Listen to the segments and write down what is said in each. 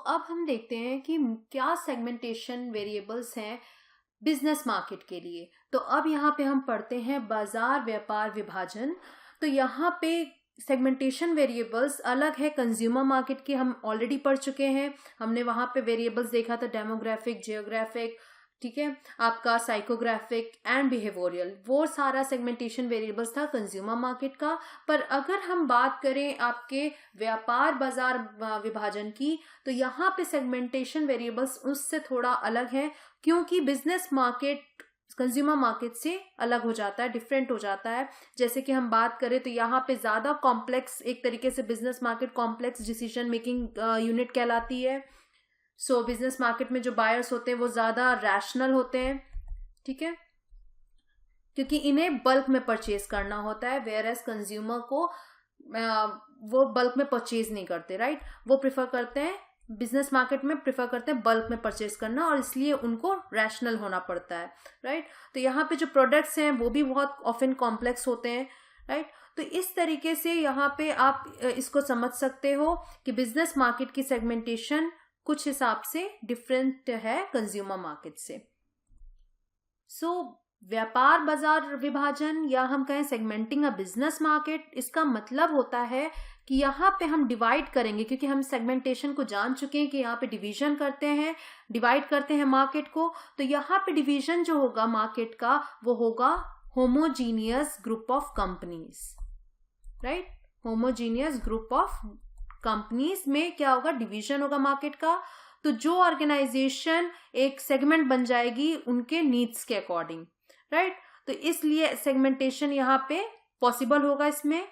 अब हम देखते हैं कि क्या सेगमेंटेशन वेरिएबल्स हैं बिजनेस मार्केट के लिए। तो अब यहाँ पे हम पढ़ते हैं बाजार व्यापार विभाजन। तो यहाँ पे सेगमेंटेशन वेरिएबल्स अलग है कंज्यूमर मार्केट के, हम ऑलरेडी पढ़ चुके हैं। हमने वहाँ पे वेरिएबल्स देखा था डेमोग्राफिक, जियोग्राफिक, ठीक है, आपका साइकोग्राफिक एंड बिहेवियरल, वो सारा सेगमेंटेशन वेरिएबल्स था कंज्यूमर मार्केट का। पर अगर हम बात करें आपके व्यापार बाजार विभाजन की, तो यहाँ पे सेगमेंटेशन वेरिएबल्स उससे थोड़ा अलग है, क्योंकि बिजनेस मार्केट कंज्यूमर मार्केट से अलग हो जाता है, डिफरेंट हो जाता है। जैसे कि हम बात करें तो यहाँ पे ज्यादा कॉम्प्लेक्स, एक तरीके से business market complex decision making unit कहलाती है। सो बिजनेस मार्केट में जो बायर्स होते हैं वो ज्यादा रैशनल होते हैं, ठीक है, क्योंकि इन्हें बल्क में परचेज करना होता है, वेयर एज कंज्यूमर को वो बल्क में परचेज नहीं करते, राइट। वो प्रिफर करते हैं, बिजनेस मार्केट में प्रिफर करते हैं बल्क में परचेज करना, और इसलिए उनको रैशनल होना पड़ता है, राइट। तो यहाँ पे जो प्रोडक्ट्स हैं वो भी बहुत ऑफन कॉम्प्लेक्स होते हैं, राइट। तो इस तरीके से यहाँ पे आप इसको समझ सकते हो कि बिजनेस मार्केट की सेगमेंटेशन कुछ हिसाब से डिफरेंट है कंज्यूमर मार्केट से। सो व्यापार बाजार विभाजन, या हम कहें सेगमेंटिंग अ बिजनेस मार्केट, इसका मतलब होता है कि यहाँ पे हम डिवाइड करेंगे, क्योंकि हम सेगमेंटेशन को जान चुके हैं कि यहाँ पे डिवीजन करते हैं, डिवाइड करते हैं मार्केट को। तो यहाँ पे डिवीजन जो होगा मार्केट का वो होगा homogeneous group of companies, right. Homogeneous group of companies में क्या होगा, डिवीजन होगा मार्केट का। तो जो ऑर्गेनाइजेशन एक सेगमेंट बन जाएगी उनके नीड्स के अकॉर्डिंग, राइट। तो इसलिए सेगमेंटेशन यहाँ पे पॉसिबल होगा इसमें।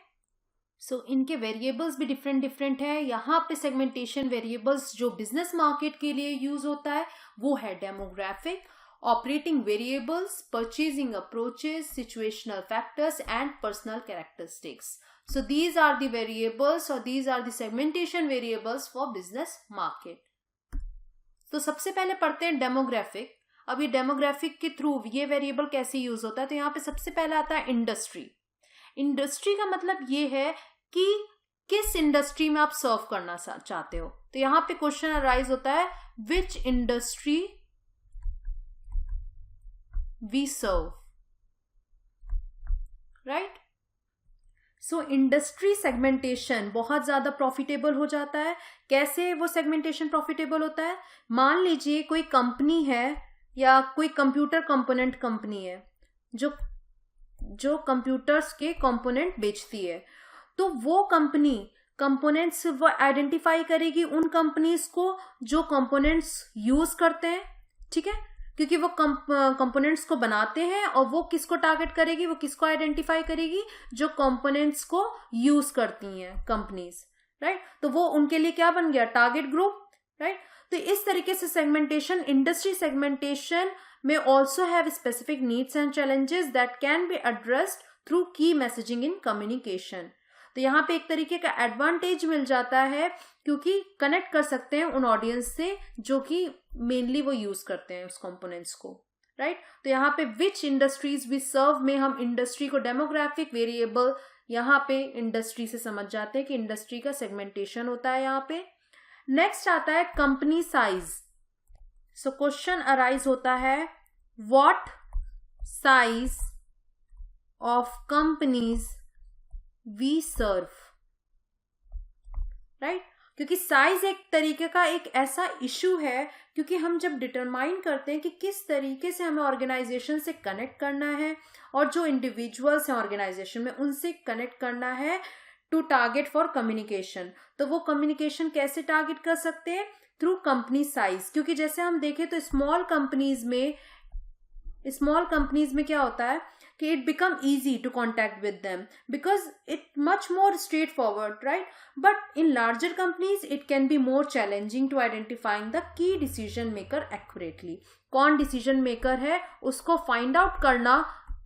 सो इनके वेरिएबल्स भी डिफरेंट है। यहाँ पे सेगमेंटेशन वेरिएबल्स जो बिजनेस मार्केट के लिए यूज होता है वो है demographic, operating variables, purchasing approaches, situational factors and personal characteristics. So these are the variables, or these are the segmentation variables for business market. तो सबसे पहले पढ़ते हैं डेमोग्राफिक। अब ये डेमोग्राफिक के थ्रू ये वेरिएबल कैसे यूज होता है, तो यहाँ पे सबसे पहले आता है इंडस्ट्री। इंडस्ट्री का मतलब ये है कि किस इंडस्ट्री में आप सर्व करना चाहते हो। तो यहाँ पे क्वेश्चन अराइज होता है which industry we serve, right. So industry segmentation बहुत ज्यादा प्रॉफिटेबल हो जाता है। कैसे वो सेगमेंटेशन प्रॉफिटेबल होता है, मान लीजिए कोई कंपनी है या कोई कंप्यूटर कंपोनेंट कंपनी है जो कंप्यूटर्स के कंपोनेंट बेचती है। तो वो कंपनी कंपोनेंट्स वो आइडेंटिफाई करेगी उन कंपनीज को जो कंपोनेंट्स यूज करते हैं, ठीक है, क्योंकि वो कंपोनेंट्स को बनाते हैं। और वो किसको टारगेट करेगी, वो किसको आइडेंटिफाई करेगी, जो कंपोनेंट्स को यूज करती हैं कंपनीज, राइट। तो वो उनके लिए क्या बन गया, टारगेट ग्रुप, राइट। तो इस तरीके से सेगमेंटेशन, इंडस्ट्री सेगमेंटेशन में also have specific needs and challenges that can be addressed through की मैसेजिंग इन कम्युनिकेशन। तो यहाँ पे एक तरीके का एडवांटेज मिल जाता है, क्योंकि कनेक्ट कर सकते हैं उन ऑडियंस से जो कि मेनली वो यूज करते हैं उस कंपोनेंट्स को, राइट। तो यहाँ पे विच इंडस्ट्रीज वी सर्व में हम इंडस्ट्री को डेमोग्राफिक वेरिएबल यहाँ पे इंडस्ट्री से समझ जाते हैं कि इंडस्ट्री का सेगमेंटेशन होता है यहाँ पे। नेक्स्ट आता है company size. So question arise होता है what size of companies we serve, right. क्योंकि साइज एक तरीके का एक ऐसा इशू है, क्योंकि हम जब डिटरमाइन करते हैं कि किस तरीके से हमें ऑर्गेनाइजेशन से कनेक्ट करना है और जो इंडिविजुअल्स हैं ऑर्गेनाइजेशन में उनसे कनेक्ट करना है टू टारगेट फॉर कम्युनिकेशन। तो वो कम्युनिकेशन कैसे टारगेट कर सकते हैं, थ्रू कंपनी साइज। क्योंकि जैसे हम देखें तो स्मॉल कंपनीज में क्या होता है कि it become easy to contact with them because it much more straightforward, right? But in larger companies it can be more challenging to identifying the key decision maker accurately. कौन decision maker है उसको find out करना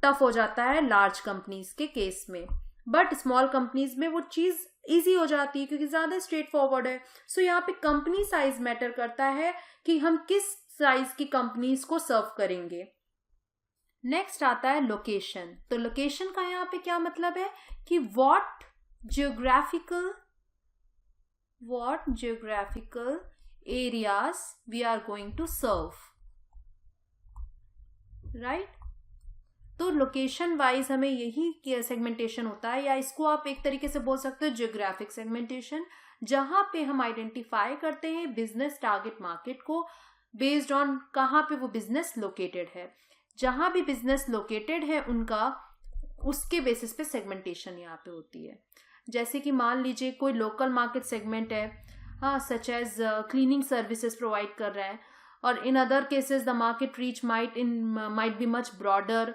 tough हो जाता है large companies के case में, but small companies में वो चीज easy हो जाती है क्योंकि ज्यादा straightforward है। So यहाँ पे company size matter करता है कि हम किस size की companies को serve करेंगे। नेक्स्ट आता है लोकेशन। तो लोकेशन का यहाँ पे क्या मतलब है कि what geographical areas we are going to serve, right? तो लोकेशन वाइज हमें यही सेगमेंटेशन होता है, या इसको आप एक तरीके से बोल सकते हो जियोग्राफिक सेगमेंटेशन, जहां पे हम आइडेंटिफाई करते हैं बिजनेस टारगेट मार्केट को बेस्ड ऑन कहाँ पे वो बिजनेस लोकेटेड है। जहां भी बिजनेस लोकेटेड है उनका, उसके बेसिस पे सेगमेंटेशन यहाँ पे होती है। जैसे कि मान लीजिए कोई लोकल मार्केट सेगमेंट है, हाँ, such as cleaning services provide कर रहा है, और in other cases the market reach might be much broader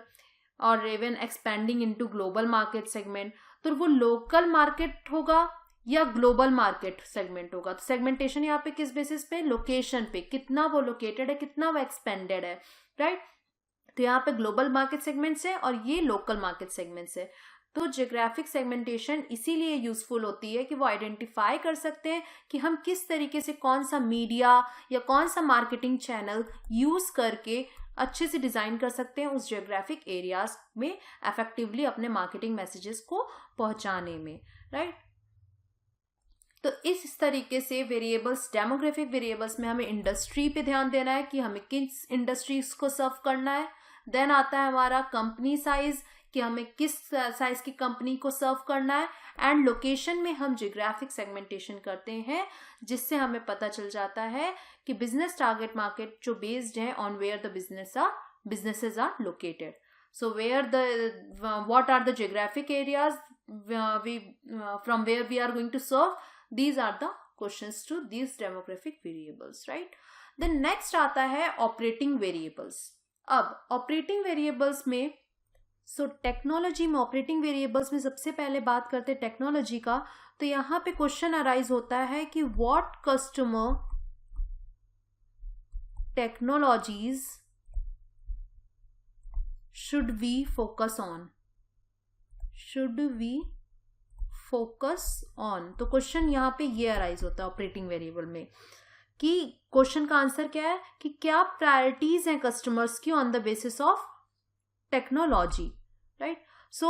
और even expanding into global market segment. तो वो लोकल मार्केट होगा या ग्लोबल मार्केट सेगमेंट होगा। तो सेगमेंटेशन यहाँ पे किस बेसिस पे, लोकेशन पे, कितना वो लोकेटेड है, कितना वो एक्सपेंडेड है, राइट? तो यहाँ पे ग्लोबल मार्केट सेगमेंट्स है और ये लोकल मार्केट सेगमेंट्स है। तो जियोग्राफिक सेगमेंटेशन इसीलिए यूजफुल होती है कि वो आइडेंटिफाई कर सकते हैं कि हम किस तरीके से कौन सा मीडिया या कौन सा मार्केटिंग चैनल यूज करके अच्छे से डिजाइन कर सकते हैं उस जियोग्राफिक एरियाज में इफेक्टिवली अपने मार्केटिंग मैसेजेस को पहुंचाने में, राइट? तो इस तरीके से वेरिएबल्स, डेमोग्राफिक वेरिएबल्स में हमें इंडस्ट्री पे ध्यान देना है कि हमें किस इंडस्ट्रीज को सर्व करना है। देन आता है हमारा कंपनी साइज, कि हमें किस साइज की कंपनी को सर्व करना है। एंड लोकेशन में हम जियोग्राफिक सेगमेंटेशन करते हैं, जिससे हमें पता चल जाता है कि बिजनेस टारगेट मार्केट जो बेस्ड है on where the businesses are located. So what are the geographic areas from where we are going to serve? These are the questions to these demographic variables, right? Then next आता है operating variables. अब operating variables में, technology में operating variables में सबसे पहले बात करते हैं टेक्नोलॉजी का। तो यहाँ पे क्वेश्चन अराइज होता है कि what customer technologies should we focus on? तो क्वेश्चन यहाँ पे ये अराइज होता है ऑपरेटिंग वेरिएबल में, कि क्वेश्चन का आंसर क्या है कि क्या प्रायोरिटीज हैं कस्टमर्स की on the basis of technology, right? So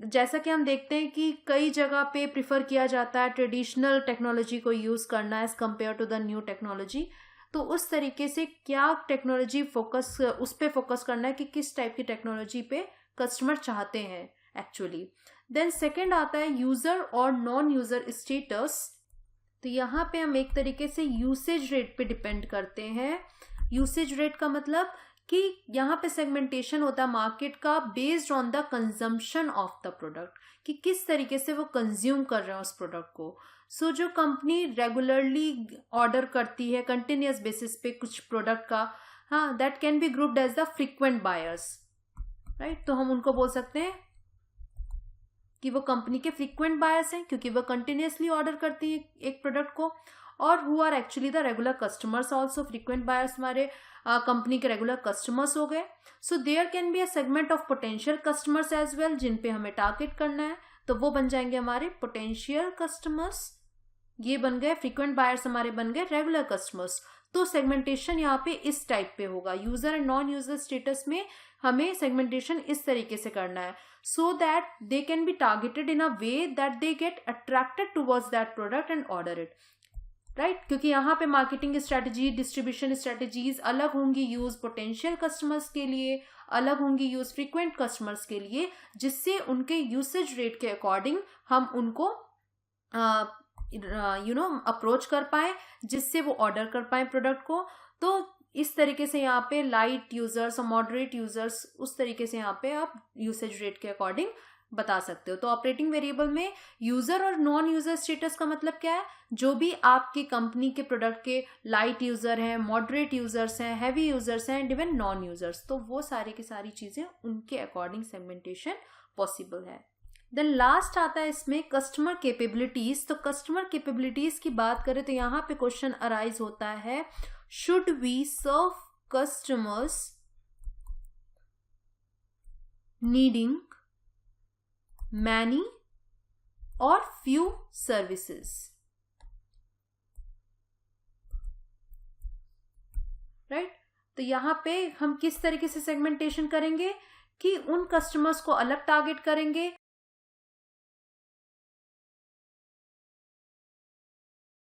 जैसा कि हम देखते हैं कि कई जगह पे प्रिफर किया जाता है ट्रेडिशनल टेक्नोलॉजी को यूज करना as compare to the new technology. तो उस तरीके से क्या टेक्नोलॉजी फोकस, उस पे फोकस करना है कि किस टाइप की टेक्नोलॉजी पे कस्टमर चाहते हैं एक्चुअली। देन सेकंड आता है यूजर और नॉन यूजर स्टेटस। तो यहाँ पे हम एक तरीके से यूसेज रेट पे डिपेंड करते हैं। यूसेज रेट का मतलब कि यहाँ पे सेगमेंटेशन होता है मार्केट का based on the consumption of the product, कि किस तरीके से वो कंज्यूम कर रहे हैं उस प्रोडक्ट को। सो जो कंपनी रेगुलरली ऑर्डर करती है कंटिन्यूस बेसिस पे कुछ प्रोडक्ट का, हाँ, that can be grouped as the frequent buyers, right? तो हम उनको बोल सकते हैं कि वो कंपनी के फ्रीक्वेंट बायर्स हैं, क्योंकि वो कंटिन्यूसली ऑर्डर करती है एक प्रोडक्ट को। और who are actually the regular customers also, frequent buyers हमारे कंपनी के रेगुलर कस्टमर्स हो गए। So there can be a segment of potential customers as well, जिन पे हमें टारगेट करना है, तो वो बन जाएंगे हमारे पोटेंशियल कस्टमर्स। ये बन गए फ्रीक्वेंट बायर्स, हमारे बन गए रेगुलर कस्टमर्स। तो सेगमेंटेशन यहाँ पे इस टाइप पे होगा। User and non user status में हमें सेगमेंटेशन इस तरीके से करना है, so that they can be targeted in a way that they get attracted towards that product and order it, right? क्योंकि यहाँ पे मार्केटिंग स्ट्रेटजी, डिस्ट्रीब्यूशन स्ट्रेटजीज अलग होंगी यूज पोटेंशियल कस्टमर्स के लिए, अलग होंगी यूज फ्रीक्वेंट कस्टमर्स के लिए, जिससे उनके यूसेज रेट के अकॉर्डिंग हम उनको अप्रोच कर पाए, जिससे वो ऑर्डर कर पाए प्रोडक्ट को। तो इस तरीके से यहाँ पे लाइट यूजर्स और मॉडरेट यूजर्स, उस तरीके से यहाँ पे आप यूसेज रेट के अकॉर्डिंग बता सकते हो। तो ऑपरेटिंग वेरिएबल में यूजर और नॉन यूजर स्टेटस का मतलब क्या है? जो भी आपकी कंपनी के प्रोडक्ट के लाइट यूजर हैं, मॉडरेट यूजर्स हैं, हैवी यूजर्स हैं, एंड इवन नॉन यूजर्स, तो वो सारी की सारी चीजें उनके अकॉर्डिंग सेगमेंटेशन पॉसिबल है। देन लास्ट आता है इसमें कस्टमर कैपेबिलिटीज। तो कस्टमर कैपेबिलिटीज की बात करें तो यहाँ पे क्वेश्चन अराइज होता है, should we serve customers needing many or few services, right? तो यहाँ पे हम किस तरीके से सेगमेंटेशन करेंगे कि उन कस्टमर्स को अलग टारगेट करेंगे